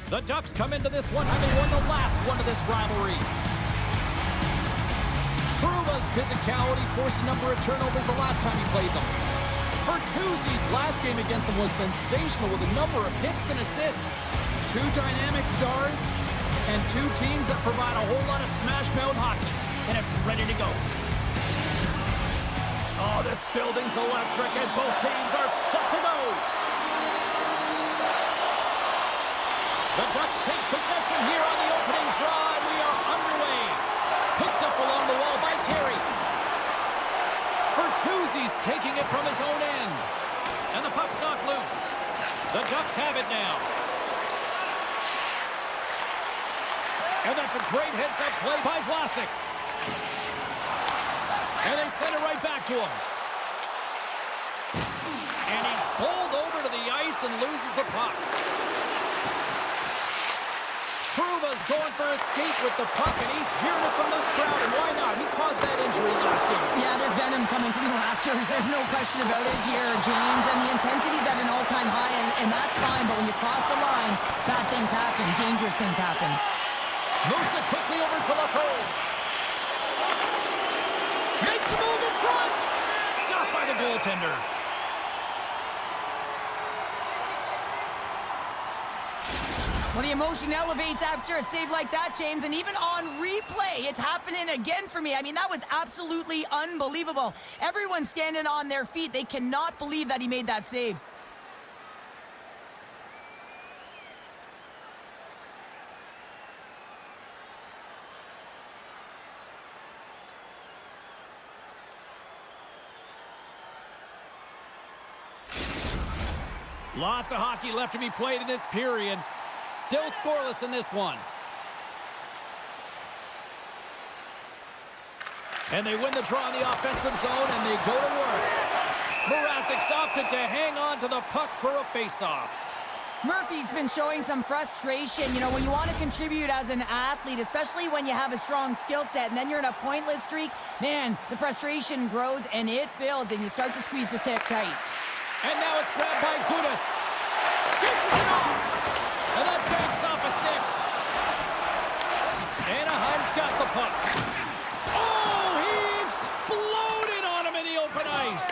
The Ducks come into this one having won the last one of this rivalry. Trouba's physicality forced a number of turnovers the last time he played them. Bertuzzi's last game against them was sensational with a number of hits and assists. Two dynamic stars and two teams that provide a whole lot of smash-mouth hockey. And it's ready to go. Oh, this building's electric and both teams are set to go. The Ducks take possession here on the opening draw, and we are underway. Picked up along the wall by Terry. Bertuzzi's taking it from his own end. And the puck's knocked loose. The Ducks have it now. And that's a great heads-up play by Vlasic. And they send it right back to him. And he's bowled over to the ice and loses the puck. Trouba's going for a skate with the puck, and he's hearing it from this crowd, and why not? He caused that injury last game. Yeah, there's venom coming from the rafters. There's no question about it here, James, and the intensity's at an all-time high, and that's fine, but when you cross the line, bad things happen, dangerous things happen. Moves it quickly over to Lacole. Makes the move in front. Stopped by the goaltender. Well, the emotion elevates after a save like that, James, and even on replay, it's happening again for me. I mean, that was absolutely unbelievable. Everyone's standing on their feet. They cannot believe that he made that save. Lots of hockey left to be played in this period. Still scoreless in this one. And they win the draw in the offensive zone, and they go to work. Mrazek's opted to hang on to the puck for a face-off. Murphy's been showing some frustration. You know, when you want to contribute as an athlete, especially when you have a strong skill set, and then you're in a pointless streak, man, the frustration grows, and it builds, and you start to squeeze the stick tight. And now it's grabbed by Gudas. Dishes it off. And that banks off a stick. Anaheim's got the puck. Oh, he exploded on him in the open ice.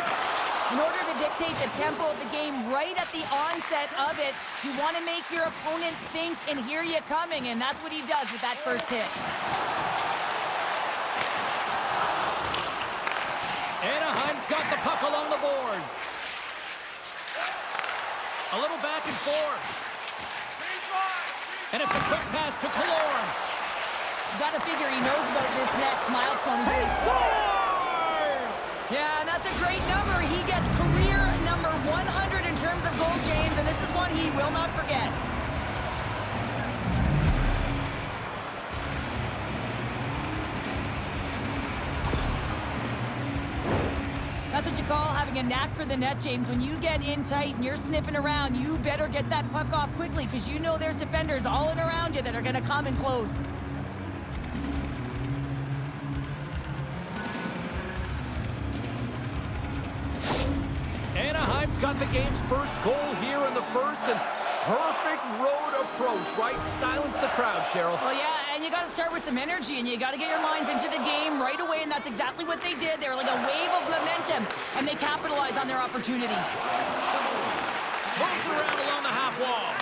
In order to dictate the tempo of the game right at the onset of it, you want to make your opponent think and hear you coming, and that's what he does with that first hit. Anaheim's got the puck along the boards. A little back and forth. And it's a quick pass to Killorn. You got to figure he knows about this next milestone. He scores! Yeah, and that's a great number. He gets career number 100 in terms of goal, James, and this is one he will not forget. That's what you call having a knack for the net, James. When you get in tight and you're sniffing around, you better get that puck off quickly because you know there's defenders all in around you that are going to come in close. Anaheim's got the game's first goal here in the first, and perfect road approach, right? Silence the crowd, Cheryl. Well, yeah, and you got to start with some energy, and you got to get your lines into the game right away, and that's exactly what they did. They were like a wave of momentum, and they capitalized on their opportunity. Moves around along the half wall.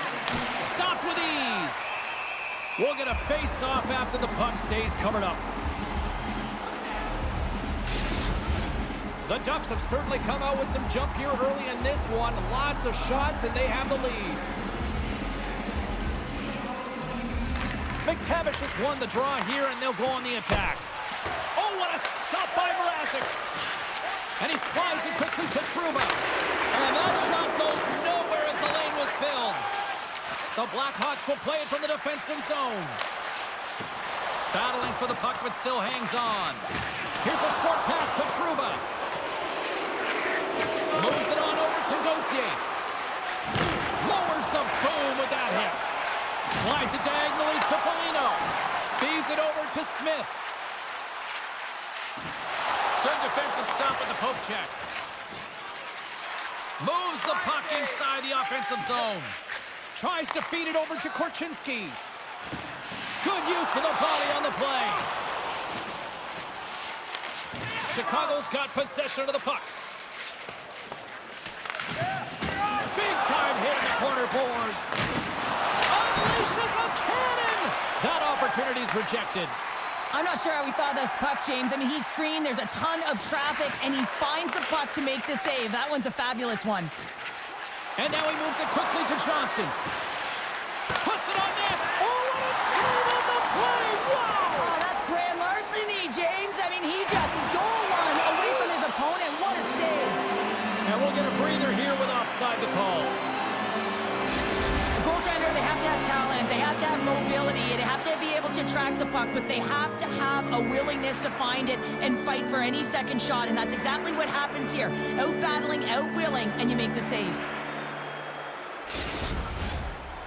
Stopped with ease. We'll get a face-off after the puck stays covered up. The Ducks have certainly come out with some jump here early in this one. Lots of shots, and they have the lead. McTavish has won the draw here, and they'll go on the attack. Oh, what a stop by Mrazek. And he slides it quickly to Trouba. And that shot goes nowhere as the lane was filled. The Blackhawks will play it from the defensive zone. Battling for the puck, but still hangs on. Here's a short pass to Trouba. Moves it on over to Gauthier. Lowers the boom with that hit. Slides it diagonally to Foligno. Feeds it over to Smith. Good defensive stop with the poke check. Moves the puck inside the offensive zone. Tries to feed it over to Korchinski. Good use of the body on the play. Chicago's got possession of the puck. Big time hit in the corner boards. Unleashes a cannon. That opportunity's rejected. I'm not sure how we saw this puck, James. I mean, he's screened, there's a ton of traffic, and he finds the puck to make the save. That one's a fabulous one. And now he moves it quickly to Johnston. Puts it on net. Oh, what a save on the play. Wow! Oh, that's grand larceny, James. I mean, he just stole one away from his opponent. What a save. And we'll get a breather here with offside the call. The goaltender, they have to have talent. They have to have mobility. They have to be able to track the puck, but they have to have a willingness to find it and fight for any second shot, and that's exactly what happens here. Out-battling, out-willing, and you make the save.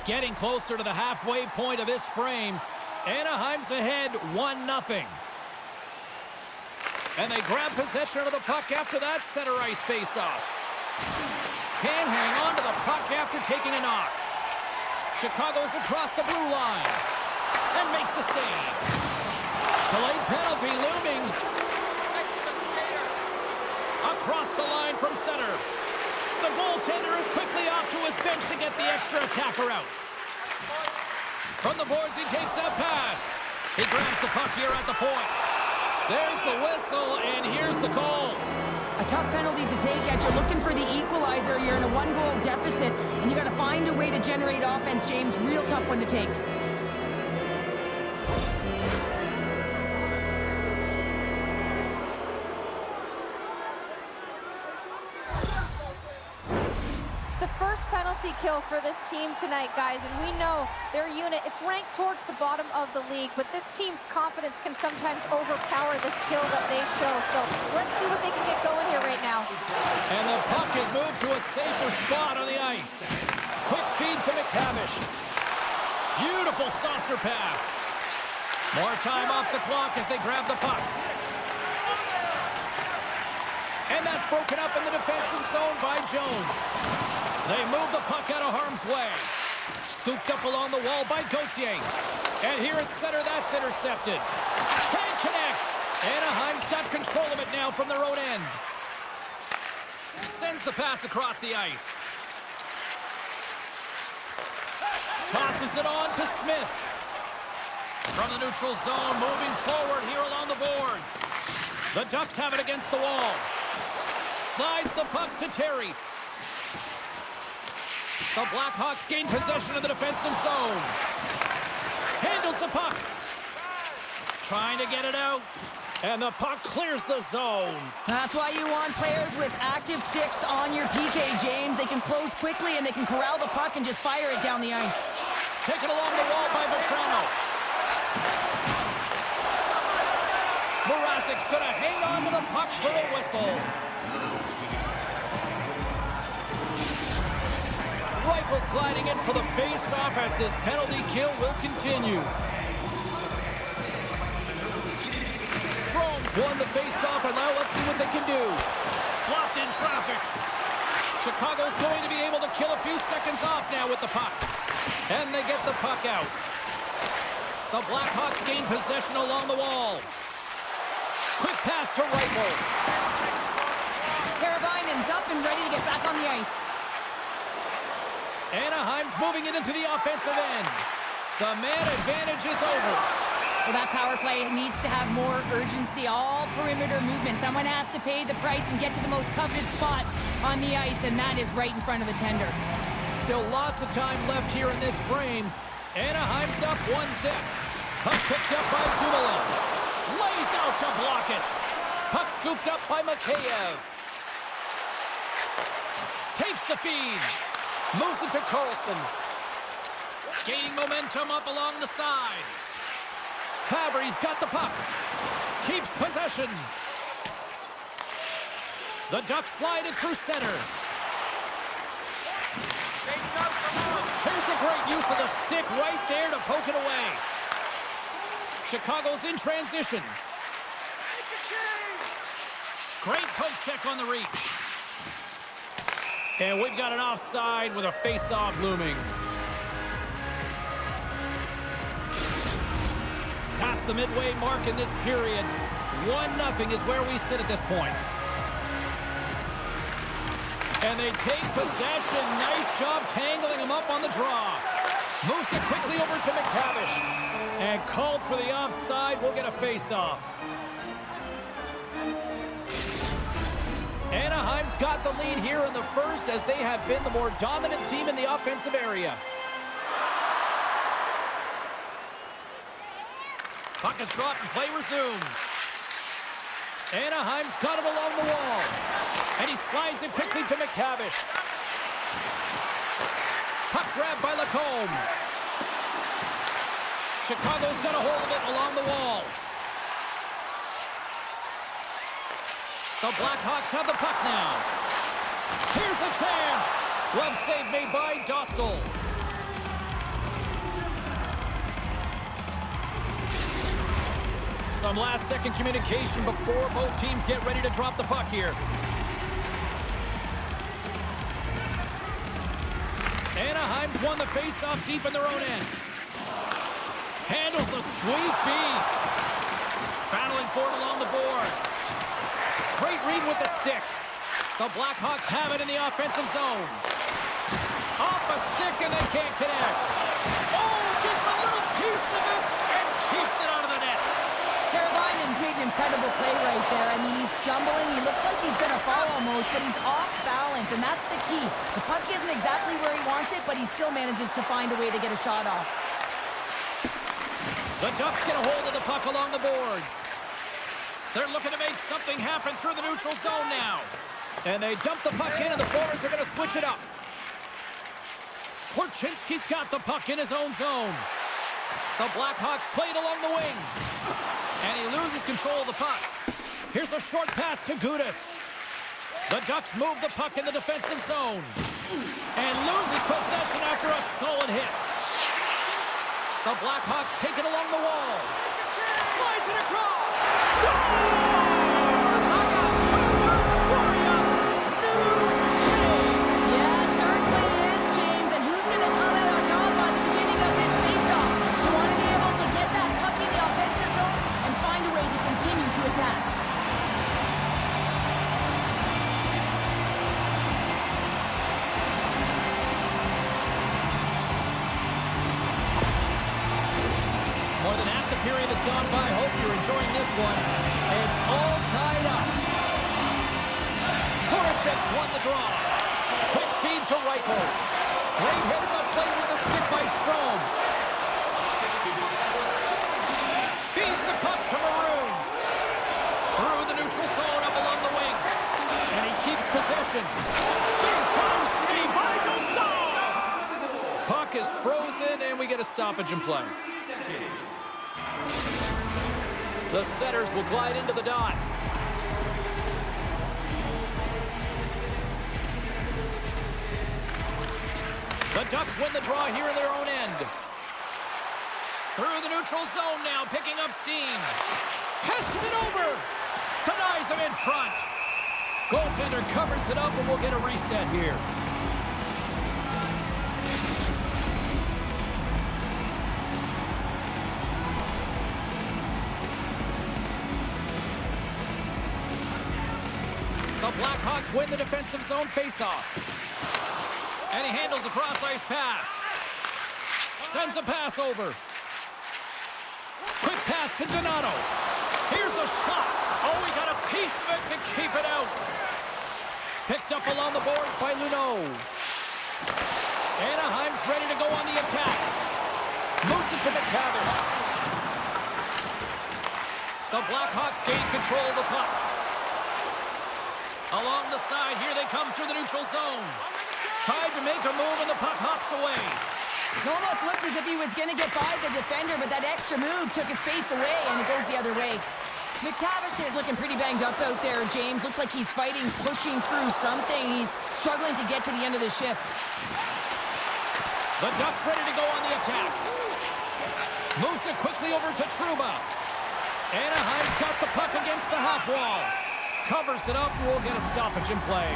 Getting closer to the halfway point of this frame. Anaheim's ahead 1-0. And they grab possession of the puck after that center ice face-off. Can't hang on to the puck after taking a knock. Chicago's across the blue line and makes the save. Delayed penalty looming. Across the line from center. The goaltender is quickly off to his bench to get the extra attacker out. From the boards, he takes that pass. He grabs the puck here at the point. There's the whistle, and here's the call. A tough penalty to take as you're looking for the equalizer. You're in a one-goal deficit, and you got to find a way to generate offense, James. Real tough one to take. It's the first penalty kill for this team tonight, guys, and we know their unit, it's ranked towards the bottom of the league, but this team's confidence can sometimes overpower the skill that they show. So let's see what they can get going here right now. And the puck is moved to a safer spot on the ice. Quick feed to McTavish. Beautiful saucer pass. More time off the clock as they grab the puck. And that's broken up in the defensive zone by Jones. They move the puck out of harm's way. Scooped up along the wall by Gauthier. And here at center, that's intercepted. Can't connect. Anaheim's got control of it now from their own end. Sends the pass across the ice. Tosses it on to Smith. From the neutral zone, moving forward here along the boards. The Ducks have it against the wall. Slides the puck to Terry. The Blackhawks gain possession of the defensive zone. Handles the puck. Trying to get it out. And the puck clears the zone. That's why you want players with active sticks on your PK, James. They can close quickly and they can corral the puck and just fire it down the ice. Taken along the wall by Vetrano. Morasic's going to hang on to the puck for a whistle. Rifles gliding in for the face-off as this penalty kill will continue. Strome's won the face-off, and now let's see what they can do. Blocked in traffic. Chicago's going to be able to kill a few seconds off now with the puck. And they get the puck out. The Blackhawks gain possession along the wall. Quick pass to Rifle. Karavinen's up and ready to get back on the ice. Anaheim's moving it into the offensive end. The man advantage is over. Well, that power play needs to have more urgency. All perimeter movement. Someone has to pay the price and get to the most coveted spot on the ice, and that is right in front of the tender. Still lots of time left here in this frame. Anaheim's up 1-0. Puck picked up by Dumoulin. Lays out to block it. Puck scooped up by Mikheyev. Takes the feed. Moves it to Carlson. Gaining momentum up along the side. Fabry's got the puck. Keeps possession. The Ducks slide it through center. Here's a great use of the stick right there to poke it away. Chicago's in transition. Great poke check on the reach. And we've got an offside with a face-off looming. the midway mark in this period. 1-0 is where we sit at this point. And they take possession. Nice job tangling him up on the draw. Moves it quickly over to McTavish. And called for the offside. We'll get a face-off. Anaheim's got the lead here in the first as they have been the more dominant team in the offensive area. Puck is dropped and play resumes. Anaheim's got it along the wall. And he slides it quickly to McTavish. Puck grabbed by Lacombe. Chicago's got a hold of it along the wall. The Blackhawks have the puck now. Here's a chance. Glove save made by Dostal. Some last-second communication before both teams get ready to drop the puck here. Anaheim's won the face-off deep in their own end. Handles a sweet feed. Battling for it along the boards. Great read with the stick. The Blackhawks have it in the offensive zone. Off a stick and they can't connect. Oh, gets a little piece of it and keeps it out of the net. Carolina's made an incredible play right there. I mean, he's stumbling. He looks like he's going to fall almost, but he's off balance, and that's the key. The puck isn't exactly where he wants it, but he still manages to find a way to get a shot off. The Ducks get a hold of the puck along the boards. They're looking to make something happen through the neutral zone now. And they dump the puck in, and the forwards are going to switch it up. Korchinski's got the puck in his own zone. The Blackhawks play it along the wing. And he loses control of the puck. Here's a short pass to Gudas. The Ducks move the puck in the defensive zone. And loses possession after a solid hit. The Blackhawks take it along the wall. Slides it across. Score! Period has gone by. Hope you're enjoying this one. It's all tied up. Horashev's won the draw. Quick feed to Reichel. Great hits up play with the stick by Strome. Feeds the puck to Maroon. Through the neutral zone up along the wing. And he keeps possession. Big time save by Dostal. Puck is frozen and we get a stoppage in play. The setters will glide into the dot. The Ducks win the draw here in their own end. Through the neutral zone now, picking up steam. Passes it over. Denies him in front. Goaltender covers it up and we'll get a reset here. The Blackhawks win the defensive zone faceoff. And he handles a cross-ice pass. Sends a pass over. Quick pass to Donato. Here's a shot. Oh, he got a piece of it to keep it out. Picked up along the boards by Luneau. Anaheim's ready to go on the attack. Moves it to McTavish. The Blackhawks gain control of the puck. Along the side, here they come through the neutral zone. Tried to make a move, and the puck hops away. It almost looked as if he was going to get by the defender, but that extra move took his face away, and it goes the other way. McTavish is looking pretty banged up out there, James. Looks like he's fighting, pushing through something. He's struggling to get to the end of the shift. The Ducks ready to go on the attack. Moves it quickly over to Trouba. Anaheim's got the puck against the half wall. Covers it up, we'll get a stoppage in play.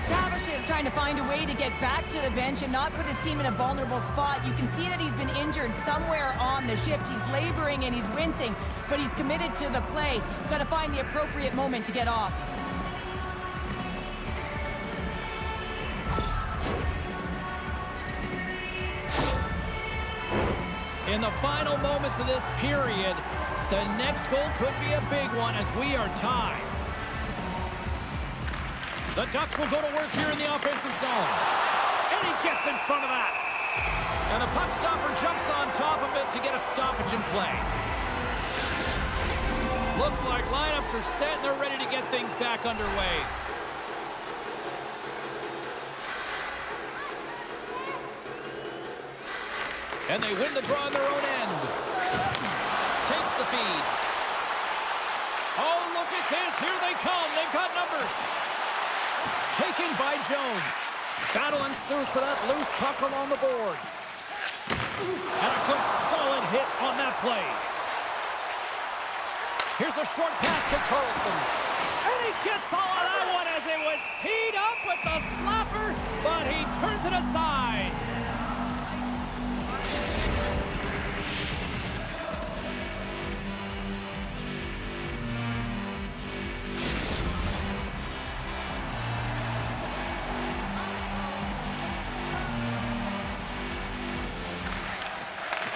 McTavish is trying to find a way to get back to the bench and not put his team in a vulnerable spot. You can see that he's been injured somewhere on the shift. He's laboring and he's wincing, but he's committed to the play. He's got to find the appropriate moment to get off. In the final moments of this period, the next goal could be a big one as we are tied. The Ducks will go to work here in the offensive zone. And he gets in front of that. And the puck stopper jumps on top of it to get a stoppage in play. Looks like lineups are set and they're ready to get things back underway. And they win the draw on their own end. Takes the feed. Oh, look at this. Here they come. They've got numbers. Taken by Jones. Battle ensues for that loose puck along the boards. And a good solid hit on that play. Here's a short pass to Carlson. And he gets all of that one as it was teed up with the slapper, but he turns it aside.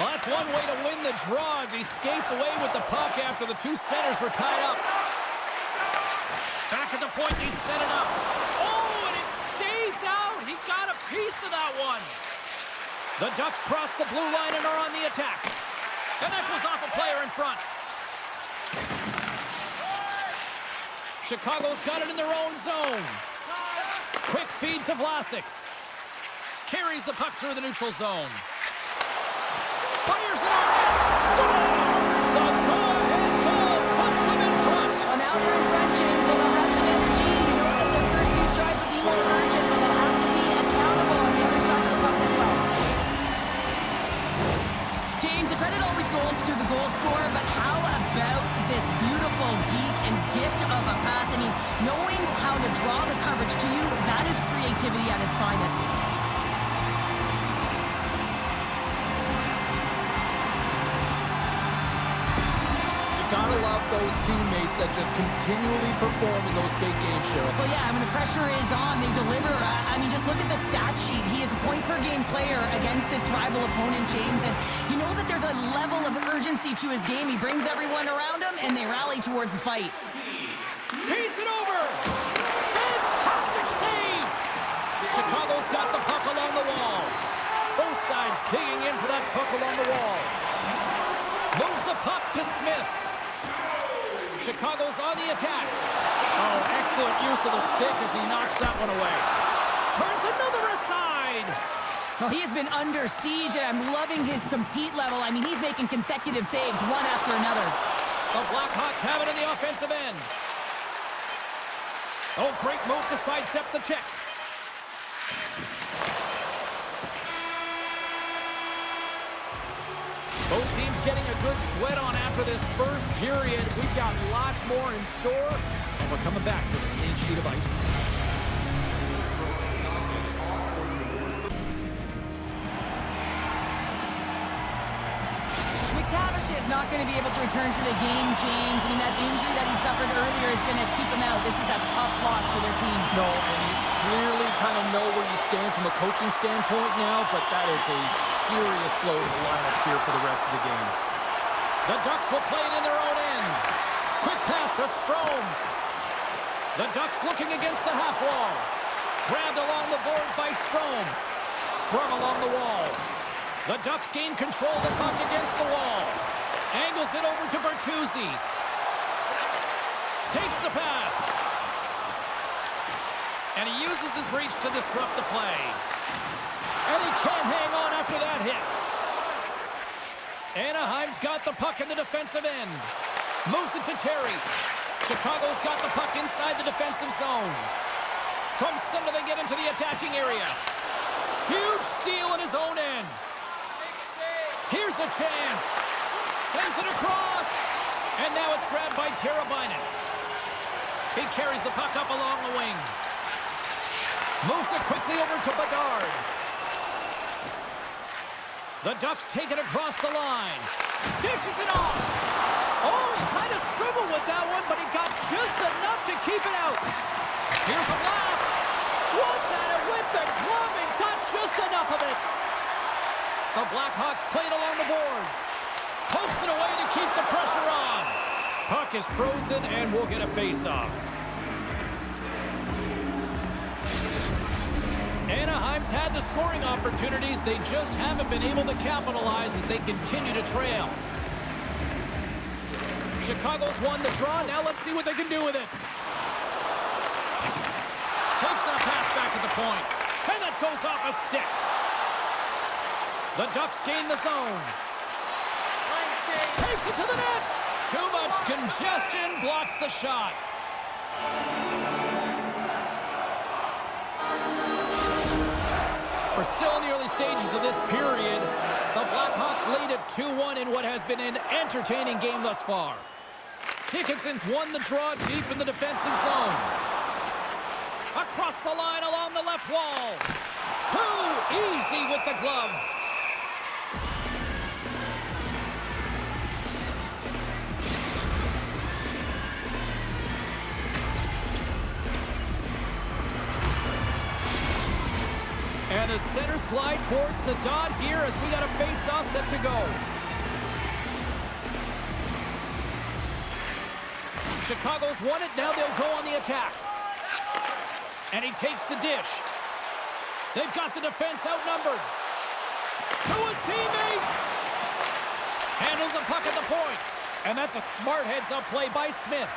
Well, that's one way to win the draw as he skates away with the puck after the two centers were tied up. Back at the point, they set it up. Oh, and it stays out. He got a piece of that one. The Ducks cross the blue line and are on the attack. And that goes off a player in front. Chicago's got it in their own zone. Quick feed to Vlasic. Carries the puck through the neutral zone. Fires it out. Scores! The go-ahead goal puts them in front. Well, now they're in front, James, so they'll have some energy. You know that their first few strides will be more urgent, but they'll have to be accountable on the other side of the puck as well. James, the credit always goes to the goal scorer, but how about this beautiful deke and gift of a pass? I mean, knowing how to draw the coverage to you, that is creativity at its finest. Gotta love those teammates that just continually perform in those big games, Cheryl. Well, yeah, when the pressure is on, they deliver. I mean, just look at the stat sheet. He is a point-per-game player against this rival opponent, James, and you know that there's a level of urgency to his game. He brings everyone around him, and they rally towards the fight. Feeds it over! Fantastic save! Chicago's got the puck along the wall. Both sides digging in for that puck along the wall. Moves the puck to Smith. Chicago's on the attack. Oh, excellent use of the stick as he knocks that one away. Turns another aside. Well, he has been under siege, and I'm loving his compete level. I mean, he's making consecutive saves, one after another. The Blackhawks have it in the offensive end. Oh, great move to sidestep the check. Both teams getting a good sweat on after this first period. We've got lots more in store, and we're coming back with a clean sheet of ice. McTavish is not going to be able to return to the game, James. I mean, that injury that he suffered earlier is going to keep him out. This is a tough loss for their team. No, and you clearly kind of know where you stand from a coaching standpoint now, but that is a serious blow to the lineup here for the rest of the game. The Ducks will play it in their own end. Quick pass to Strome. The Ducks looking against the half wall. Grabbed along the boards by Strome. Scrum along the wall. The Ducks gain control of the puck against the wall. Angles it over to Bertuzzi. Takes the pass. And he uses his reach to disrupt the play. And he can't hang on after that hit. Anaheim's got the puck in the defensive end. Moves it to Terry. Chicago's got the puck inside the defensive zone. From center they get into the attacking area. Huge steal in his own end. Here's a chance. Sends it across. And now it's grabbed by Teravainen. He carries the puck up along the wing. Moves it quickly over to Bedard. The Ducks take it across the line. Dishes it off. Oh, he kind of struggled with that one, but he got just enough to keep it out. Here's a blast. Swats at it with the glove and got just enough of it. The Blackhawks played along the boards. Pokes it away to keep the pressure on. Puck is frozen and we'll get a face-off. Anaheim's had the scoring opportunities. They just haven't been able to capitalize as they continue to trail. Chicago's won the draw. Now let's see what they can do with it. Takes that pass back at the point. And that goes off a stick. The Ducks gain the zone. Takes it to the net. Too much congestion. Blocks the shot. We're still in the early stages of this period. The Blackhawks lead at 2-1 in what has been an entertaining game thus far. Dickinson's won the draw deep in the defensive zone. Across the line along the left wall. Too easy with the glove. And the centers glide towards the dot here as we got a face-off set to go. Chicago's won it. Now they'll go on the attack. And he takes the dish. They've got the defense outnumbered. To his teammate. Handles the puck at the point. And that's a smart heads-up play by Smith.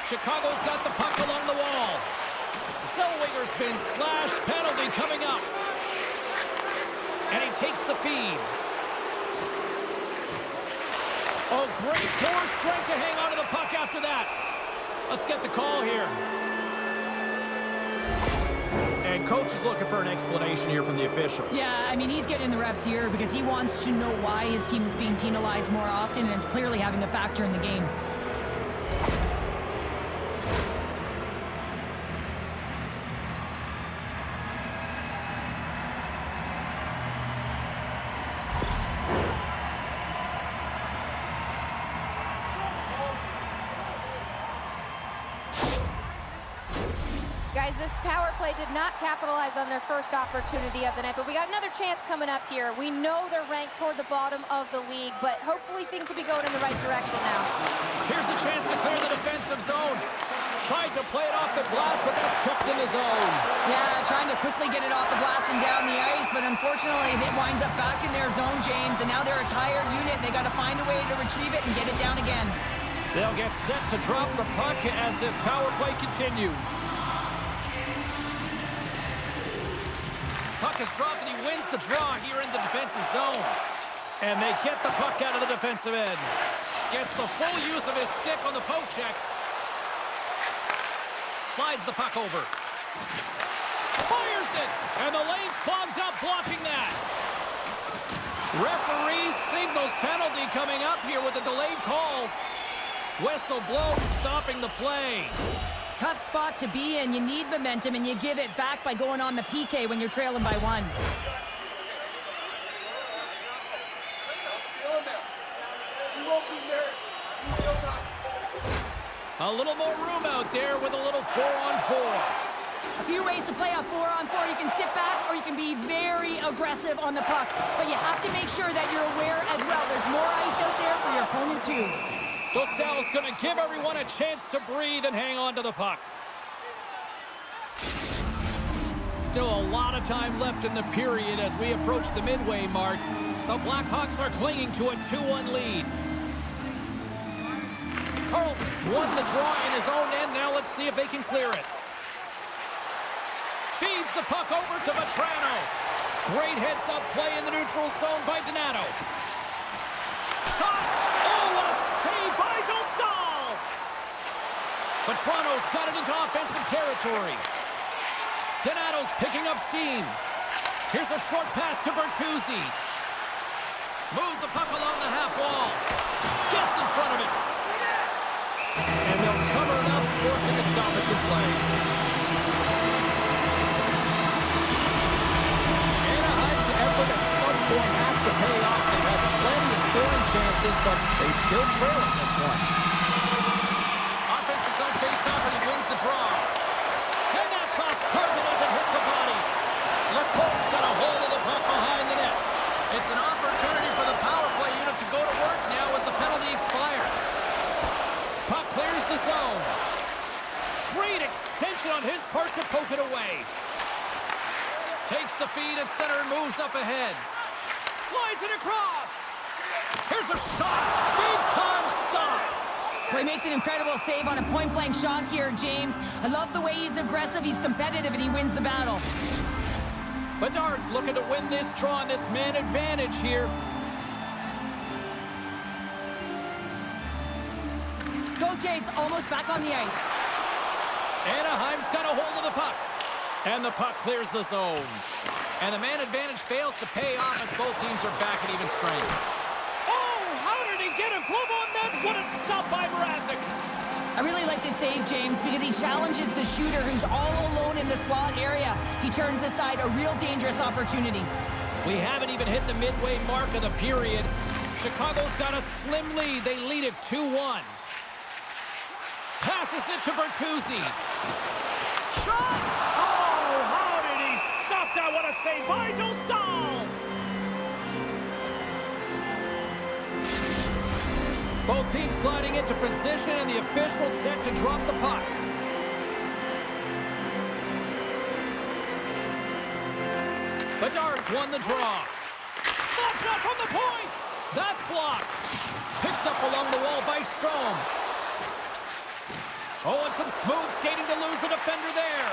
Chicago's got the puck along the wall. Zellweger's been slashed. Penalty coming up. And he takes the feed. Oh, great core strength to hang on to the puck after that. Let's get the call here. And coach is looking for an explanation here from the official. Yeah, I mean, he's getting the refs here because he wants to know why his team is being penalized more often, and it's clearly having a factor in the game. Guys, this power play did not capitalize on their first opportunity of the night, but we got another chance coming up here. We know they're ranked toward the bottom of the league, but hopefully things will be going in the right direction now. Here's a chance to clear the defensive zone. Tried to play it off the glass, but that's kept in the zone. Yeah, trying to quickly get it off the glass and down the ice, but unfortunately it winds up back in their zone, James, and now they're a tired unit. They got to find a way to retrieve it and get it down again. They'll get set to drop the puck as this power play continues. Puck is dropped and he wins the draw here in the defensive zone. And they get the puck out of the defensive end. Gets the full use of his stick on the poke check. Slides the puck over. Fires it! And the lane's clogged up blocking that. Referee signals penalty coming up here with a delayed call. Whistle blows, stopping the play. Tough spot to be in. You need momentum, and you give it back by going on the PK when you're trailing by one. A little more room out there with a little 4-on-4. A few ways to play a 4-on-4. You can sit back, or you can be very aggressive on the puck. But you have to make sure that you're aware as well. There's more ice out there for your opponent, too. Dostal's going to give everyone a chance to breathe and hang on to the puck. Still a lot of time left in the period as we approach the midway mark. The Blackhawks are clinging to a 2-1 lead. Carlson's won the draw in his own end. Now let's see if they can clear it. Feeds the puck over to Vetrano. Great heads-up play in the neutral zone by Donato. Shot! Oh, what a save by Dostal! Vetrano's got it into offensive territory. Donato's picking up steam. Here's a short pass to Bertuzzi. Moves the puck along the half wall. Gets in front of it. And they'll cover it up, forcing a stoppage in play. chances, but they still trail in this one. Offensive zone face-off, and he wins the draw. And that's off target as it hits the body. LaCourt's got a hold of the puck behind the net. It's an opportunity for the power play unit to go to work now as the penalty expires. Puck clears the zone. Great extension on his part to poke it away. Takes the feed at center and moves up ahead. Slides it across. Here's a shot. Big-time stop. Well, he makes an incredible save on a point-blank shot here, James. I love the way he's aggressive, he's competitive, and he wins the battle. Bedard's looking to win this draw on this man advantage here. Gautier's almost back on the ice. Anaheim's got a hold of the puck. And the puck clears the zone. And the man advantage fails to pay off as both teams are back at even strength. Oh, how did he get a glove on that? What a stop by Mrazek. I really like this save, James, because he challenges the shooter who's all alone in the slot area. He turns aside a real dangerous opportunity. We haven't even hit the midway mark of the period. Chicago's got a slim lead. They lead it 2-1. Passes it to Bertuzzi. Shot! Oh, how did he stop that? What a save by Dostal! Both teams gliding into position, and the official set to drop the puck. Bedard's won the draw. Stops up from the point! That's blocked. Picked up along the wall by Strome. Oh, and some smooth skating to lose the defender there.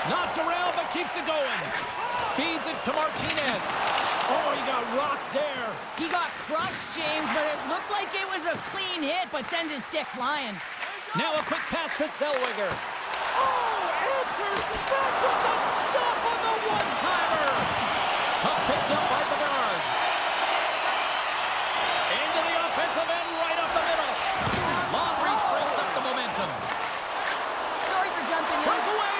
Knocked around, but keeps it going. Feeds it to Martinez. Oh, he got rocked there. He got crushed, James, but it looked like it was a clean hit, but sends his stick flying. Now a quick pass to Zellweger. Oh, answers back with the stop on the one-timer. Puck picked up by Bedard. Into the offensive end, right up the middle. Long reach breaks up the momentum. Sorry for jumping in. Breakaway.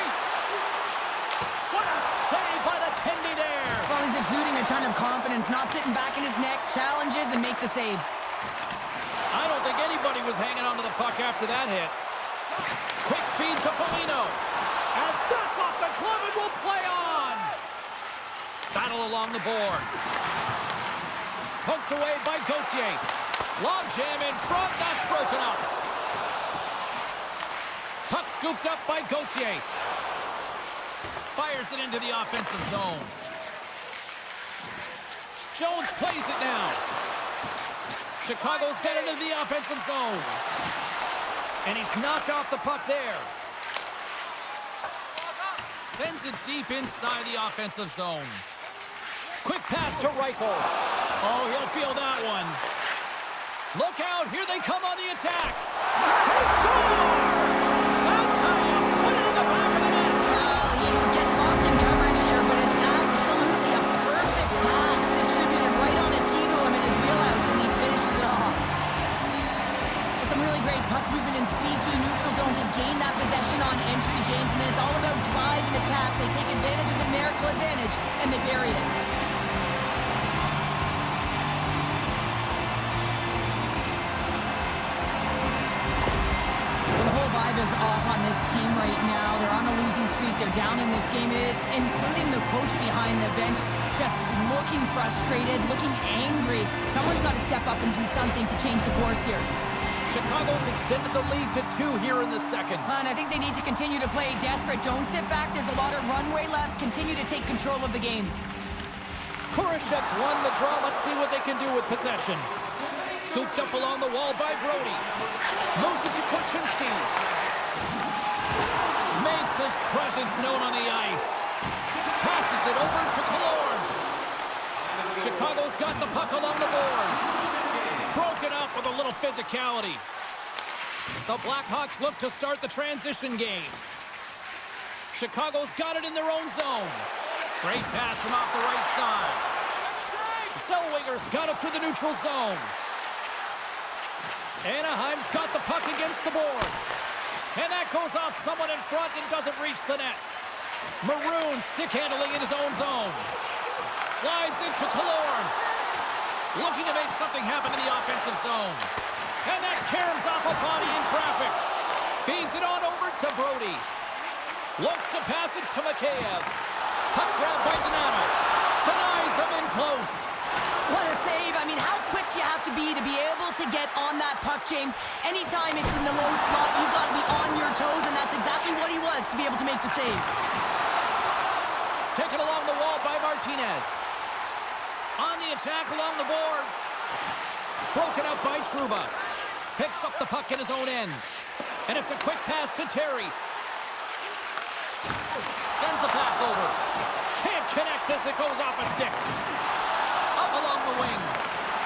What a save by the Tendy there. Well, he's exuding a ton of confidence, not sitting back in his neck, challenges, and make the save. I don't think anybody was hanging onto the puck after that hit. Quick feed to Foligno. And that's off the glove and will play on. Battle along the boards. Poked away by Gauthier. Long jam in front. That's broken up. Puck scooped up by Gauthier. Fires it into the offensive zone. Jones plays it now. Chicago's got it into the offensive zone. And he's knocked off the puck there. Sends it deep inside the offensive zone. Quick pass to Reichel. Oh, he'll feel that one. Look out, here they come on the attack. He scores! That's how you put it in the back of the net. He gets lost in coverage here, but it's absolutely a perfect pass, distributed right on a tee to him in his wheelhouse, and he finishes it off. Some really great puck movement and speed to the neutral zone to gain that possession on entry, James, and then it's all about drive and attack. They take advantage of the numerical advantage, and they bury it. The whole vibe is off on this team right now. They're on a losing streak. They're down in this game. It's including the coach behind the bench, just looking frustrated, looking angry. Someone's got to step up and do something to change the course here. Chicago's extended the lead to 2 here in the second. And I think they need to continue to play desperate. Don't sit back. There's a lot of runway left. Continue to take control of the game. Kurashev's won the draw. Let's see what they can do with possession. Scooped up along the wall by Brody. Moves it to Korchinski. Makes his presence known on the ice. Passes it over to Killorn. Chicago's got the puck along the boards. Broken up with a little physicality. The Blackhawks look to start the transition game. Chicago's got it in their own zone. Great pass from off the right side. Zellweger's got it through the neutral zone. Anaheim's got the puck against the boards. And that goes off someone in front and doesn't reach the net. Maroon stick handling in his own zone. Slides into Killorn. looking to make something happen in the offensive zone. And that caroms off a body in traffic. Feeds it on over to Brody. Looks to pass it to Mikheyev. Puck grabbed by Donato. Denies him in close. What a save. I mean, how quick you have to be able to get on that puck, James. Anytime it's in the low slot, you got to be on your toes, and that's exactly what he was to be able to make the save. Taken along the wall by Martinez. On the attack along the boards. Broken up by Trouba. Picks up the puck in his own end. And it's a quick pass to Terry. Sends the pass over. Can't connect as it goes off a stick. Up along the wing.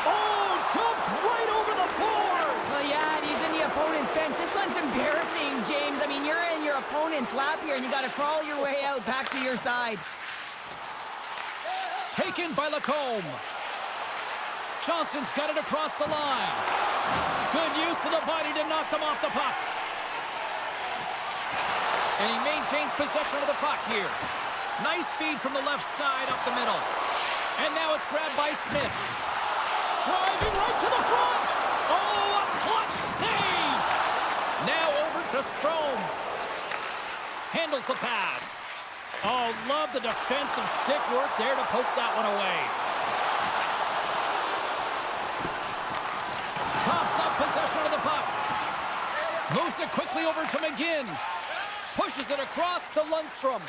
Oh, dumped right over the boards. Well, yeah, and he's in the opponent's bench. This one's embarrassing, James. I mean, you're in your opponent's lap here, and you got to crawl your way out back to your side. Taken by Lacombe. Johnston's got it across the line. Good use of the body to knock them off the puck. And he maintains possession of the puck here. Nice feed from the left side up the middle. And now it's grabbed by Smith. Driving right to the front. Oh, a clutch save. Now over to Strome. Handles the pass. Oh, love the defensive stick work there to poke that one away. Coughs up possession of the puck. Moves it quickly over to McGinn. Pushes it across to Lundstrom.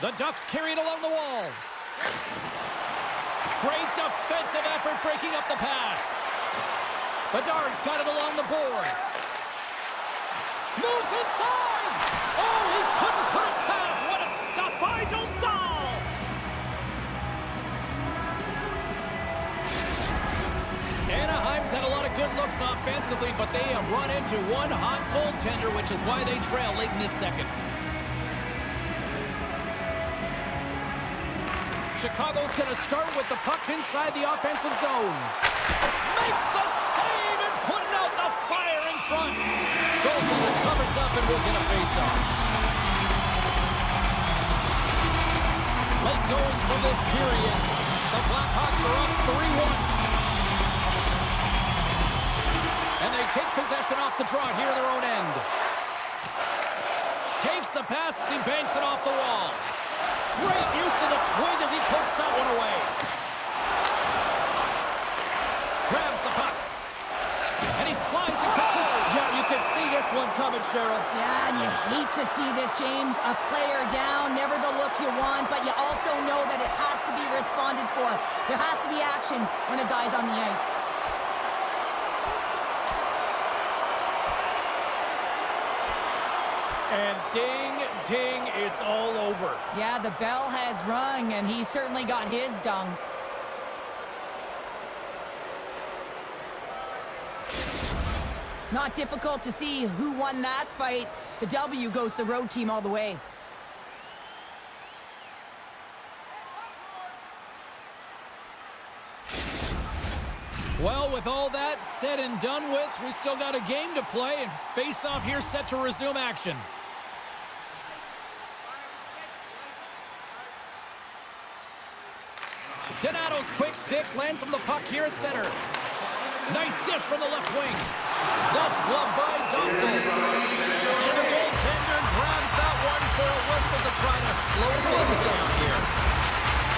The Ducks carry it along the wall. Great defensive effort breaking up the pass. Bedard's got it along the boards. Moves inside. Oh, he couldn't put it past. What a stop by Dostal. Anaheim's had a lot of good looks offensively, but they have run into one hot goaltender, which is why they trail late in this second. Chicago's going to start with the puck inside the offensive zone. Makes the save and putting out the fire in front. Goaltender covers up and we'll get a face-off. Late goings of this period. The Blackhawks are up 3-1. And they take possession off the draw here in their own end. Takes the pass as he banks it off the wall. Great use of the twig as he pokes that one away. Grabs the puck. And he slides it quickly. Yeah, you can see this one coming, Cheryl. Yeah, and you hate to see this, James. A player down, never the look you want, but you also know that it has to be responded for. There has to be action when a guy's on the ice. And ding, ding, it's all over. Yeah, the bell has rung, and he certainly got his dung. Not difficult to see who won that fight. The W goes to the road team all the way. Well, with all that said and done with, we still got a game to play, and face-off here set to resume action. Donato's quick stick lands from the puck here at center. Nice dish from the left wing. That's gloved by Dostal. And the goaltender grabs that one for a whistle to try to slow things down here.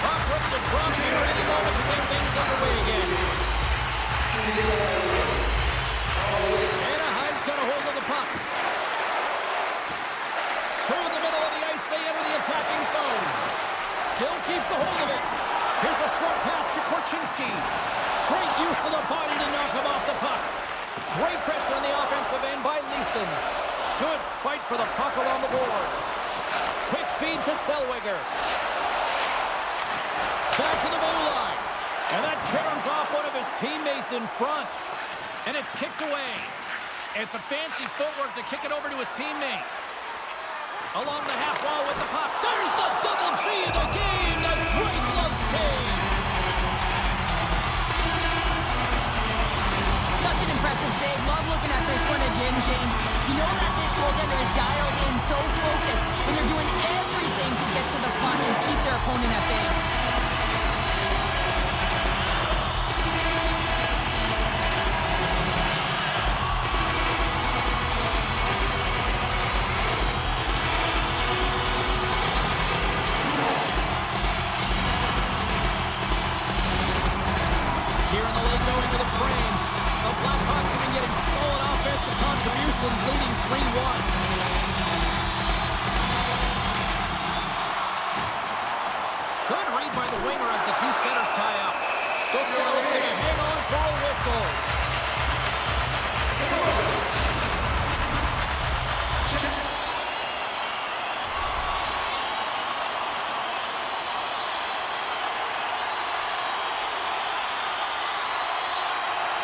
Puck ready to drop here any moment to get things underway again. Anaheim's got a hold of the puck. Through the middle of the ice, they enter the attacking zone. Still keeps a hold of it. Here's a short pass to Korchinski. Great use of the body to knock him off the puck. Great pressure on the offensive end by Leeson. Good fight for the puck along the boards. Quick feed to Zellweger. Back to the blue line. And that caroms off one of his teammates in front. And it's kicked away. It's a fancy footwork to kick it over to his teammate. Along the half wall with the puck. There's the double G in the game. A great glove save. Such an impressive save. Love looking at this one again, James. You know that this goaltender is dialed in, so focused, and they're doing everything to get to the puck and keep their opponent at bay. substitutions, leading 3-1. Good read by the winger as the two centers tie up. Costello's going to hang on for a whistle.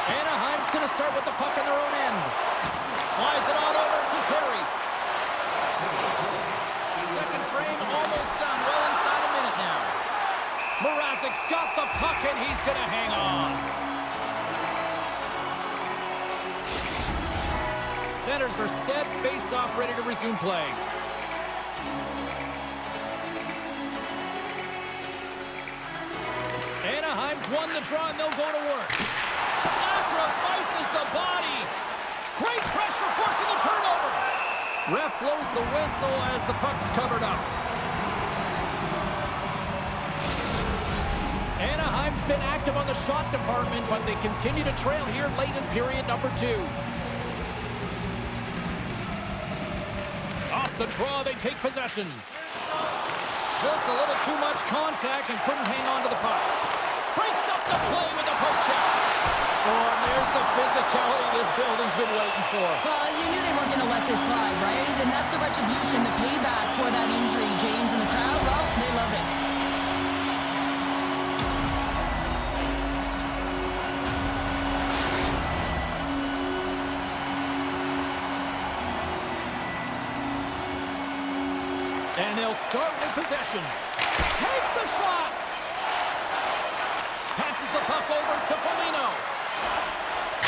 Anaheim's going to start with the puck in their own end. Slides it on over to Terry. Second frame almost done. Well inside a minute now. Mrazek's got the puck and he's going to hang on. Centers are set. Face-off ready to resume play. Anaheim's won the draw and they'll go to work. Sacrifices the body. Great pressure forcing the turnover. Ref blows the whistle as the puck's covered up. Anaheim's been active on the shot department, but they continue to trail here late in period number 2. Off the draw, they take possession. Just a little too much contact and couldn't hang on to the puck. Breaks up the play with a poke check. Oh, and there's the physicality this building's been waiting for. Well, you knew they weren't going to let this slide, right? And that's the retribution, the payback for that injury. James and the crowd, well, they love it. And they'll start with possession. Takes the shot. Passes the puck over to Foligno.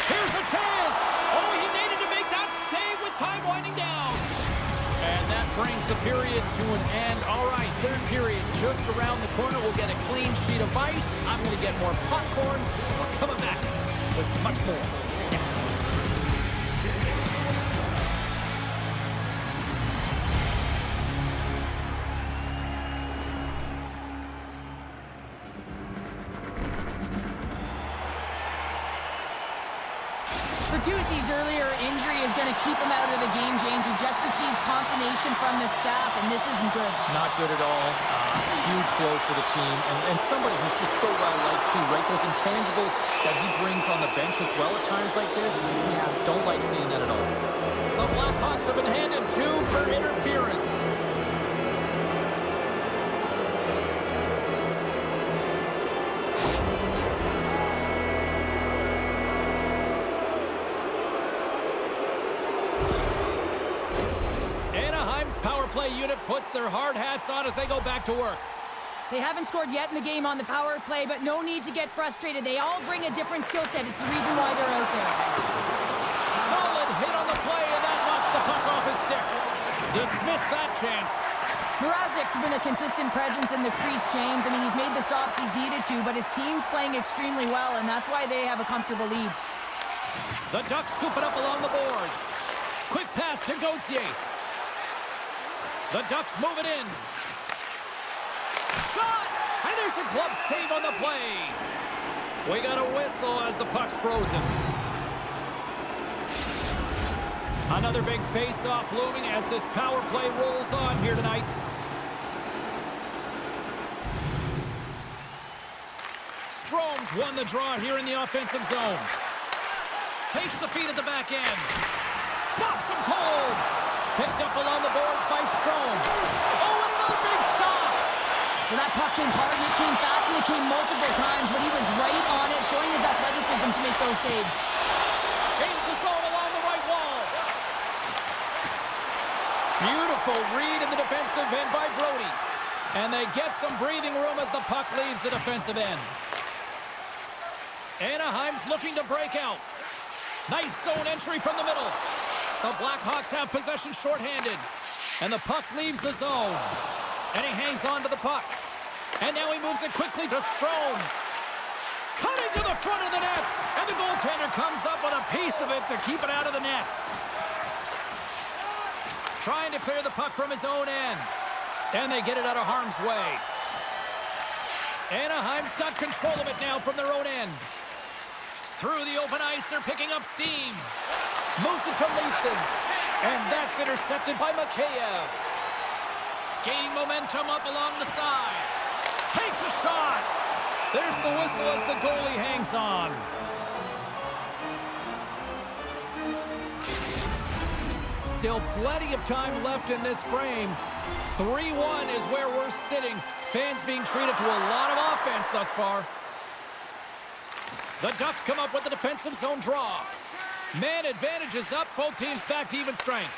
Here's a chance. Oh, he needed to make that save with time winding down. And that brings the period to an end. All right, third period just around the corner. We'll get a clean sheet of ice. I'm going to get more popcorn. We're coming back with much more next. Bertuzzi's earlier injury is going to keep him out of the game, James. We just received confirmation from the staff, and this isn't good. Not good at all. Huge blow for the team. And somebody who's just so well-liked, too, right? Those intangibles that he brings on the bench as well at times like this. Yeah. Don't like seeing that at all. The Blackhawks have been handed 2 for interference. Power play unit puts their hard hats on as they go back to work. They haven't scored yet in the game on the power play, but no need to get frustrated. They all bring a different skill set. It's the reason why they're out there. Solid hit on the play, and that knocks the puck off his stick. Dismiss that chance. Mrazek's been a consistent presence in the crease, James. I mean, he's made the stops he's needed to, but his team's playing extremely well, and that's why they have a comfortable lead. The Ducks scoop it up along the boards. Quick pass to Gauthier. The Ducks move it in. Shot! And there's a glove save on the play. We got a whistle as the puck's frozen. Another big face-off looming as this power play rolls on here tonight. Strome's won the draw here in the offensive zone. Takes the feed at the back end. Stops him cold. Picked up along the boards by Strome. Oh, and another big stop. Well, that puck came hard, and it came fast, and it came multiple times, but he was right on it, showing his athleticism to make those saves. Gains the zone along the right wall. Beautiful read in the defensive end by Brody. And they get some breathing room as the puck leaves the defensive end. Anaheim's looking to break out. Nice zone entry from the middle. The Blackhawks have possession shorthanded. And the puck leaves the zone. And he hangs on to the puck. And now he moves it quickly to Strome. Cutting to the front of the net. And the goaltender comes up with a piece of it to keep it out of the net. Trying to clear the puck from his own end. And they get it out of harm's way. Anaheim's got control of it now from their own end. Through the open ice, they're picking up steam. Moves it to Leeson. And that's intercepted by Mikheyev. Gaining momentum up along the side. Takes a shot. There's the whistle as the goalie hangs on. Still plenty of time left in this frame. 3-1 is where we're sitting. Fans being treated to a lot of offense thus far. The Ducks come up with the defensive zone draw. Man advantage is up. Both teams back to even strength.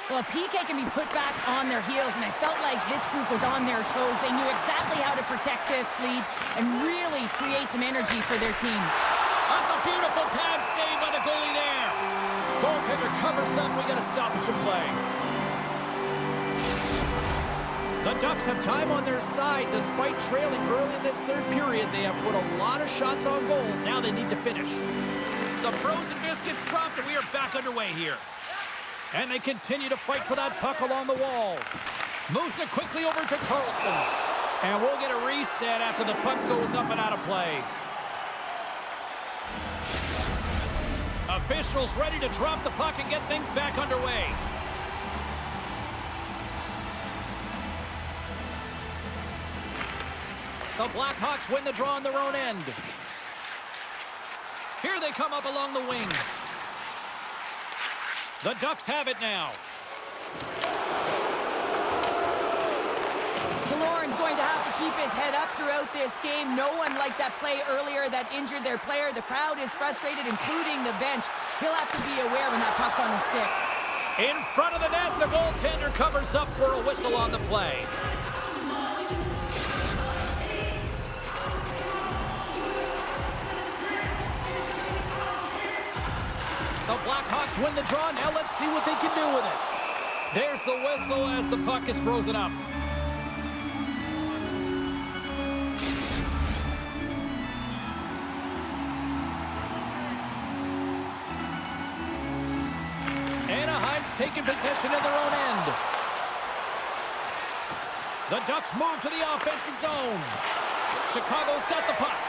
Well, a PK can be put back on their heels, and I felt like this group was on their toes. They knew exactly how to protect this lead and really create some energy for their team. That's a beautiful pad save by the goalie there. Goaltender covers up. We got a stoppage of play. The Ducks have time on their side. Despite trailing early in this third period, they have put a lot of shots on goal. Now they need to finish. The frozen biscuits dropped, and we are back underway here. And they continue to fight for that puck along the wall. Moves it quickly over to Carlson. And we'll get a reset after the puck goes up and out of play. Officials ready to drop the puck and get things back underway. The Blackhawks win the draw on their own end. Here they come up along the wing. The Ducks have it now. Killorn's going to have to keep his head up throughout this game. No one liked that play earlier that injured their player. The crowd is frustrated, including the bench. He'll have to be aware when that puck's on the stick. In front of the net, the goaltender covers up for a whistle on the play. The Blackhawks win the draw. Now let's see what they can do with it. There's the whistle as the puck is frozen up. Anaheim's taking possession in their own end. The Ducks move to the offensive zone. Chicago's got the puck.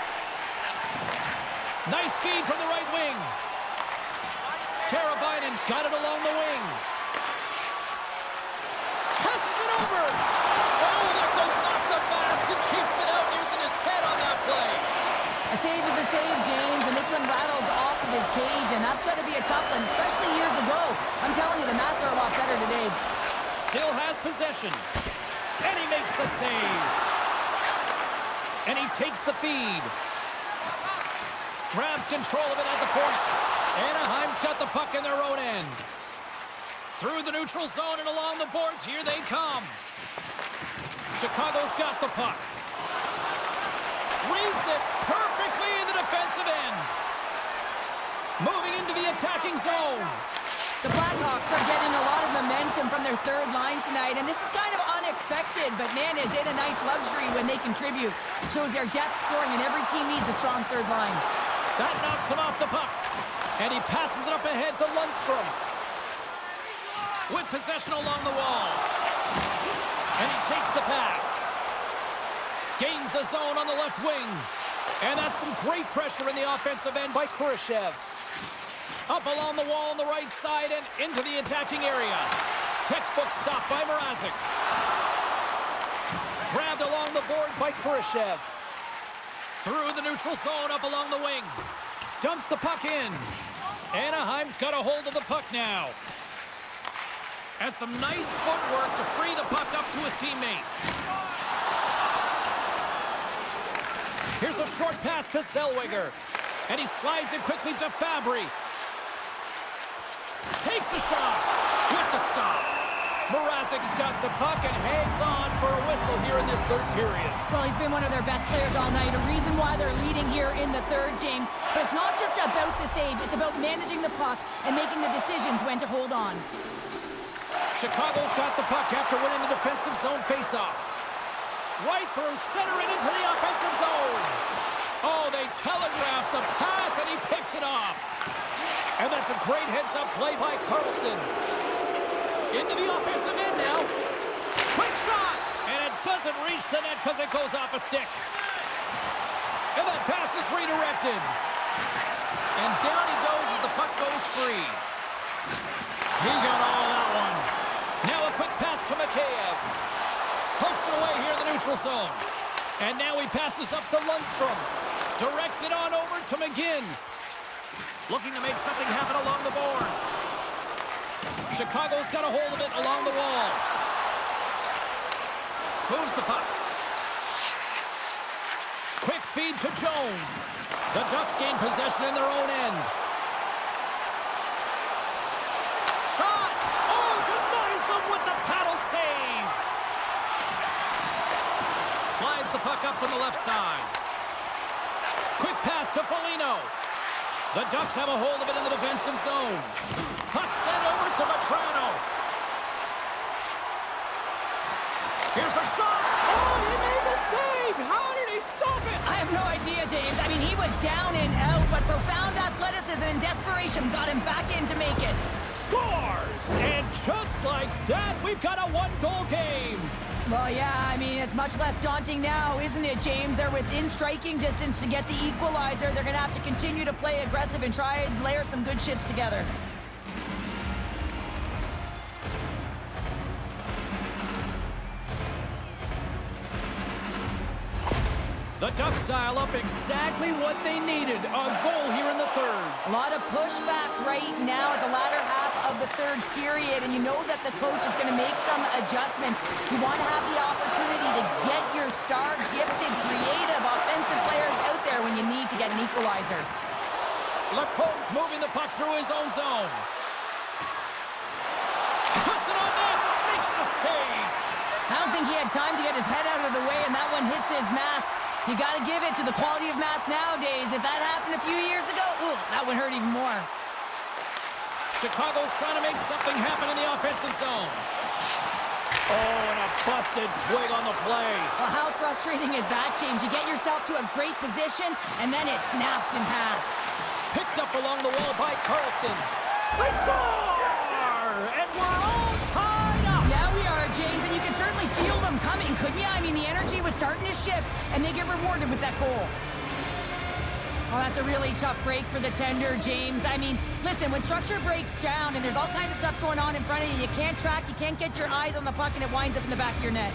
Nice feed from the right wing. Karabainen's got it along the wing. Passes it over. Oh, that goes off the mask and keeps it out using his head on that play. A save is a save, James, and this one rattles off of his cage, and that's got to be a tough one, especially years ago. I'm telling you, the masks are a lot better today. Still has possession. And he makes the save. And he takes the feed. Grabs control of it at the point. Anaheim's got the puck in their own end. Through the neutral zone and along the boards, here they come. Chicago's got the puck. Reads it perfectly in the defensive end. Moving into the attacking zone. The Blackhawks are getting a lot of momentum from their third line tonight, and this is kind of unexpected, but man, is it a nice luxury when they contribute. Shows their depth scoring, and every team needs a strong third line. That knocks him off the puck. And he passes it up ahead to Lundstrom. With possession along the wall. And he takes the pass. Gains the zone on the left wing. And that's some great pressure in the offensive end by Khrushchev. Up along the wall on the right side and into the attacking area. Textbook stop by Mrazek. Grabbed along the boards by Khrushchev. Through the neutral zone up along the wing. Dumps the puck in. Anaheim's got a hold of the puck now. And some nice footwork to free the puck up to his teammate. Here's a short pass to Zellweger. And he slides it quickly to Fabry. Takes the shot with the stop. Mrazek's got the puck and hangs on for a whistle here in this third period. Well, he's been one of their best players all night. A reason why they're leading here in the third, James. But it's not just about the save. It's about managing the puck and making the decisions when to hold on. Chicago's got the puck after winning the defensive zone faceoff. Right through center and into the offensive zone. Oh, they telegraph the pass and he picks it off. And that's a great heads-up play by Carlson. Into the offensive end now. Quick shot! And it doesn't reach the net because it goes off a stick. And that pass is redirected. And down he goes as the puck goes free. He got all of that one. Now a quick pass to Mikheyev. Pokes it away here in the neutral zone. And now he passes up to Lundstrom. Directs it on over to McGinn. Looking to make something happen along the boards. Chicago's got a hold of it along the wall. Moves the puck. Quick feed to Jones. The Ducks gain possession in their own end. Shot! Oh, denies them with the paddle save. Slides the puck up from the left side. Quick pass to Foligno. The Ducks have a hold of it in the defensive zone. Puck sent over to Vetrano. Here's a shot. Oh, he made the save. How did he stop it? I have no idea, James. I mean, he was down and out, but profound athleticism and desperation got him back in to make it. Scores! And just like that, we've got a one-goal game. Well, yeah, I mean, it's much less daunting now, isn't it, James? They're within striking distance to get the equalizer. They're going to have to continue to play aggressive and try and layer some good shifts together. The Ducks dial up exactly what they needed. A goal here in the third. A lot of pushback right now at the latter half of the third period, and you know that the coach is going to make some adjustments. You want to have the opportunity to get your star, gifted, creative, offensive players out there when you need to get an equalizer. Lacomb's moving the puck through his own zone. Puts it on net, makes the save. I don't think he had time to get his head out of the way, and that one hits his mask. You got to give it to the quality of mask nowadays. If that happened a few years ago, ooh, that would hurt even more. Chicago's trying to make something happen in the offensive zone. Oh, and a busted twig on the play. Well, how frustrating is that, James? You get yourself to a great position, and then it snaps in half. Picked up along the wall by Carlson. They score! And we're all tied up! Yeah, we are, James, and you can certainly feel them coming, couldn't you? I mean, the energy was starting to shift, and they get rewarded with that goal. Oh, that's a really tough break for the tender, James. I mean, listen, when structure breaks down and there's all kinds of stuff going on in front of you, you can't track, you can't get your eyes on the puck, and it winds up in the back of your net.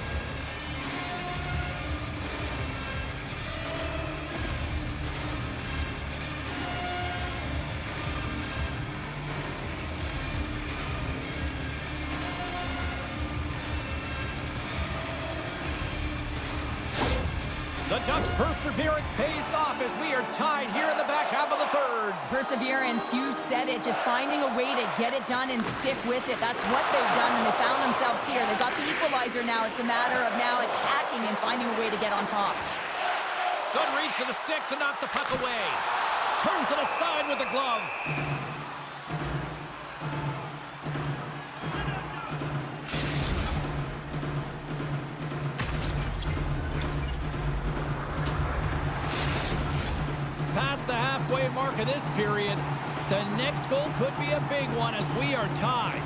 The Ducks' perseverance pays off as we are tied here in the back half of the third. Perseverance, you said it, just finding a way to get it done and stick with it. That's what they've done, and they found themselves here. They've got the equalizer now. It's a matter of now attacking and finding a way to get on top. Good reach to the stick to knock the puck away. Turns it aside with the glove. Past the halfway mark of this period, the next goal could be a big one as we are tied.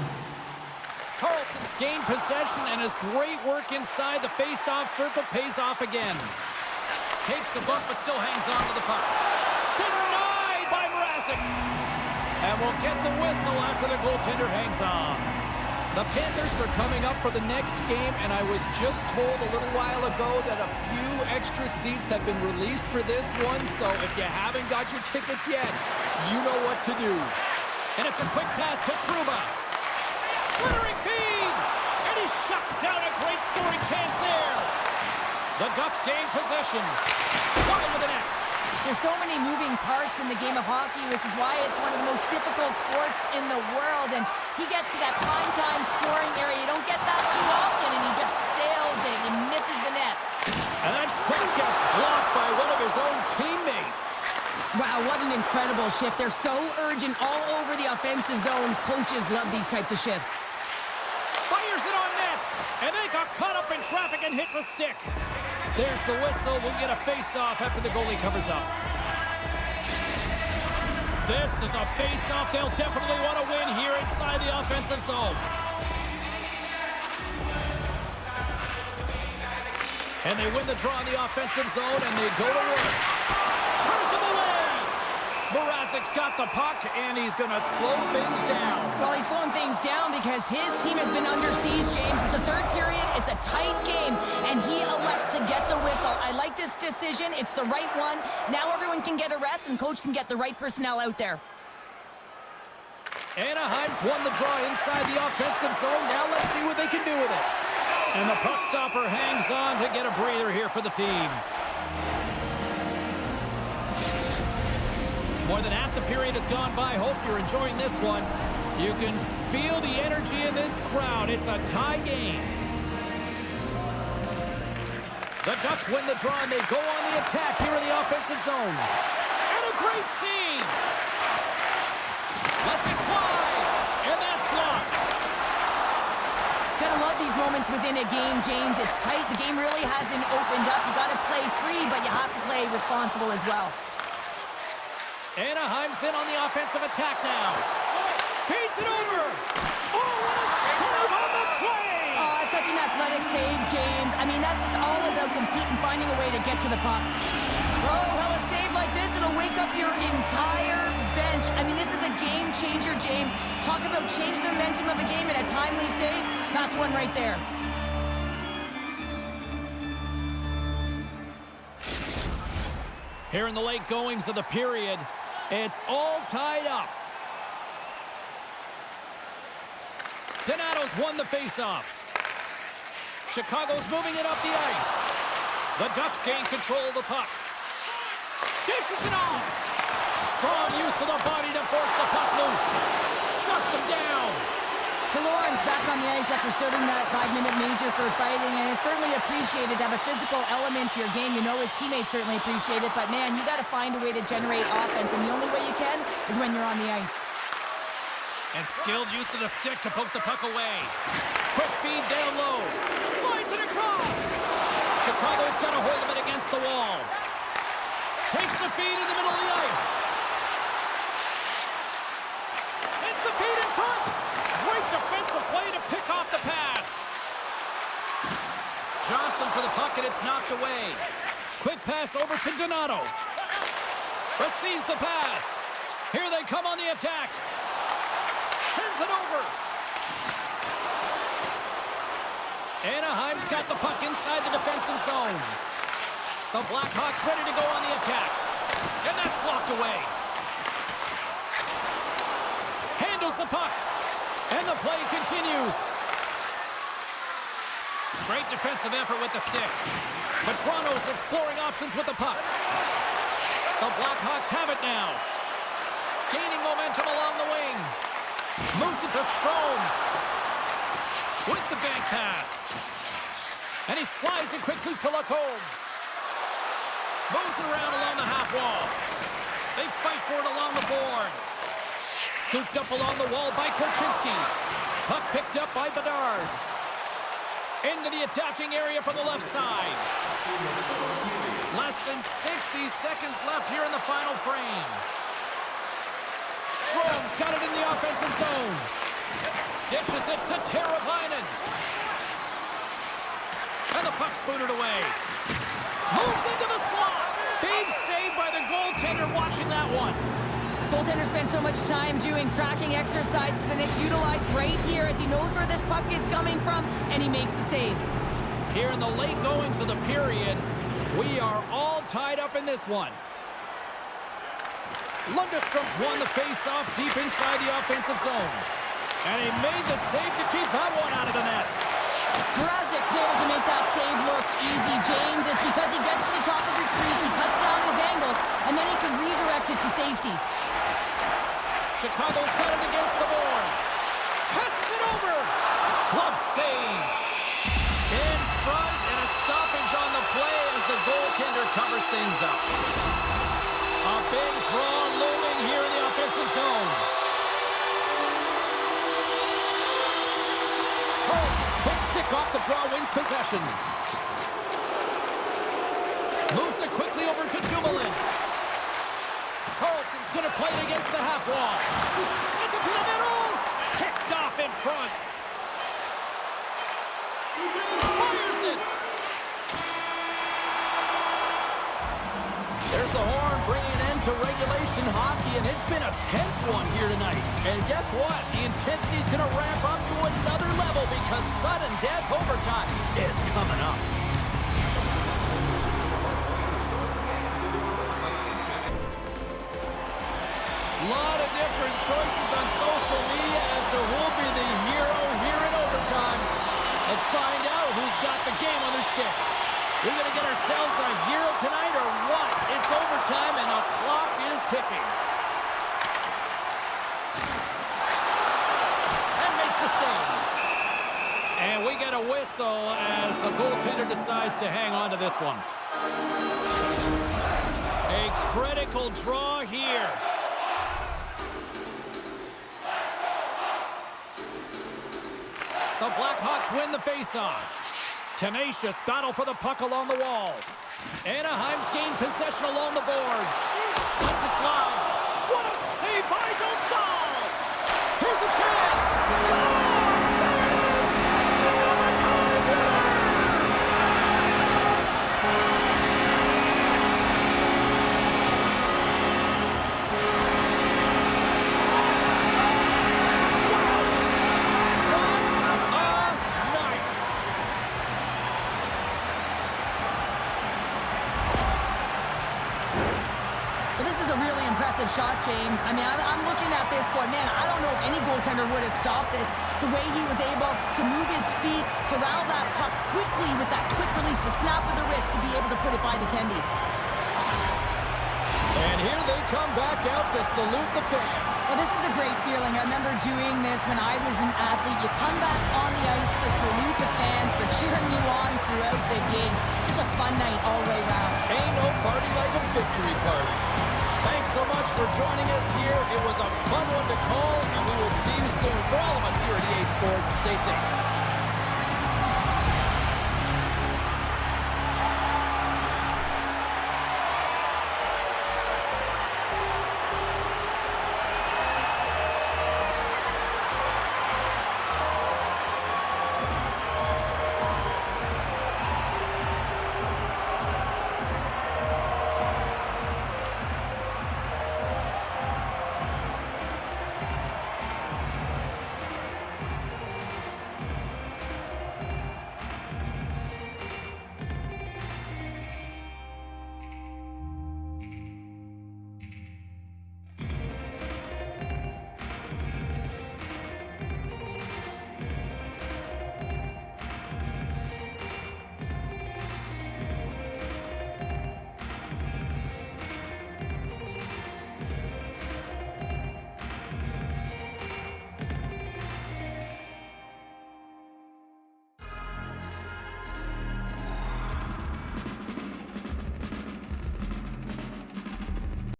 Carlson's gained possession, and his great work inside the face-off circle pays off again. Takes a bump but still hangs on to the puck. Denied by Mrazek. And we'll get the whistle after the goaltender hangs on. The Panthers are coming up for the next game, and I was just told a little while ago that a few extra seats have been released for this one, so if you haven't got your tickets yet, you know what to do. And it's a quick pass to Trouba. Slithering feed! And he shuts down a great scoring chance there. The Ducks gain possession. Wide of the net. There's so many moving parts in the game of hockey, which is why it's one of the most difficult sports in the world. And he gets to that prime-time scoring area. You don't get that too often, and he just sails it and misses the net. And that shot gets blocked by one of his own teammates. Wow, what an incredible shift. They're so urgent all over the offensive zone. Coaches love these types of shifts. Fires it on net, and they got caught up in traffic and hits a stick. There's the whistle. We'll get a face-off after the goalie covers up. This is a face-off they'll definitely want to win here inside the offensive zone. And they win the draw in the offensive zone, and they go to work. Turns him away. Mrazek Mrazek's got the puck, and he's going to slow things down. Well, he's slowing things down because his team has been under siege, James. It's the third period. It's a tight game, and he elects to get the whistle. I like this decision. It's the right one. Now everyone can get a rest, and coach can get the right personnel out there. Anaheim's won the draw inside the offensive zone. Now let's see what they can do with it. And the puck stopper hangs on to get a breather here for the team. More than half the period has gone by. Hope you're enjoying this one. You can feel the energy in this crowd. It's a tie game. The Ducks win the draw, and they go on the attack here in the offensive zone. And a great save. Lets it fly, and that's blocked. Gotta love these moments within a game, James. It's tight. The game really hasn't opened up. You gotta play free, but you have to play responsible as well. Anaheim's in on the offensive attack now. Feeds it over. Oh, what a serve on the play! Oh, it's such an athletic save, James. I mean, that's just all about competing, finding a way to get to the puck. Oh, hell, a save like this, it'll wake up your entire bench. I mean, this is a game changer, James. Talk about changing the momentum of a game in a timely save. That's one right there. Here in the late goings of the period, it's all tied up. Donato's won the faceoff. Chicago's moving it up the ice. The Ducks gain control of the puck. Dishes it off. Strong use of the body to force the puck loose. Shuts him down. Killorn's back on the ice after serving that 5-minute major for fighting, and it's certainly appreciated to have a physical element to your game. You know his teammates certainly appreciate it, but man, you got to find a way to generate offense, and the only way you can is when you're on the ice. And skilled use of the stick to poke the puck away. Quick feed down low. Slides it across. Chicago's got a hold of it against the wall. Takes the feed in the middle of the ice. Sends the feed in front. Great defensive play to pick off the pass. Johnson for the puck, and it's knocked away. Quick pass over to Donato. Receives the pass. Here they come on the attack. Sends it over. Anaheim's got the puck inside the defensive zone. The Blackhawks ready to go on the attack. And that's blocked away. Handles the puck. And the play continues. Great defensive effort with the stick. But Toronto's exploring options with the puck. The Blackhawks have it now. Gaining momentum along the wing. Moves it to Strome. With the bank pass. And he slides it quickly to Lacombe. Moves it around along the half wall. They fight for it along the boards. Scooped up along the wall by Korchinski. Puck picked up by Bedard. Into the attacking area from the left side. Less than 60 seconds left here in the final frame. Strome's got it in the offensive zone. Dishes it to Teravainen. And the puck's booted away. Moves into the slot. Big save by the goaltender watching that one. Goaltender spends so much time doing tracking exercises, and it's utilized right here as he knows where this puck is coming from, and he makes the save. Here in the late goings of the period, we are all tied up in this one. Lundstrom's won the face-off deep inside the offensive zone. And he made the save to keep that one out of the net. Mrazek's able to make that save look easy, James. It's because he gets to the top of his crease, he cuts down his angles, and then he can redirect it to safety. Chicago's got it against the boards. Passes it over. Glove save. In front, and a stoppage on the play as the goaltender covers things up. A big draw looming here in the offensive zone. Carlson's quick stick off the draw wins possession. Moves it quickly over to Dumoulin. Carlson's going to play it against the half wall. Sends it to the middle. Picked off in front. Fires it. There's the horn, bringing an end to regulation hockey, and it's been a tense one here tonight. And guess what? The intensity's going to ramp up to another level because sudden death overtime is coming up. A lot of different choices on social media as to who'll be the hero here in overtime. Let's find out who's got the game on their stick. We going to get ourselves a hero tonight or what? It's overtime and the clock is ticking. And makes the save. And we get a whistle as the goaltender decides to hang on to this one. A critical draw here. The Blackhawks win the faceoff. Tenacious battle for the puck along the wall. Anaheim's gained possession along the boards. Lets it fly. What a save by Dostal! Here's a chance. Scores! There it is! The overtime winner! Shot, James. I mean, I'm looking at this going, man, I don't know if any goaltender would have stopped this. The way he was able to move his feet, corral that puck quickly with that quick release, the snap of the wrist to be able to put it by the tendy. And here they come back out to salute the fans. Well, this is a great feeling. I remember doing this when I was an athlete. You come back on the ice to salute the fans for cheering you on throughout the game. Just a fun night all the way around. Ain't no party like a victory party. Thanks so much for joining us here. It was a fun one to call, and we will see you soon. For all of us here at EA Sports, stay safe.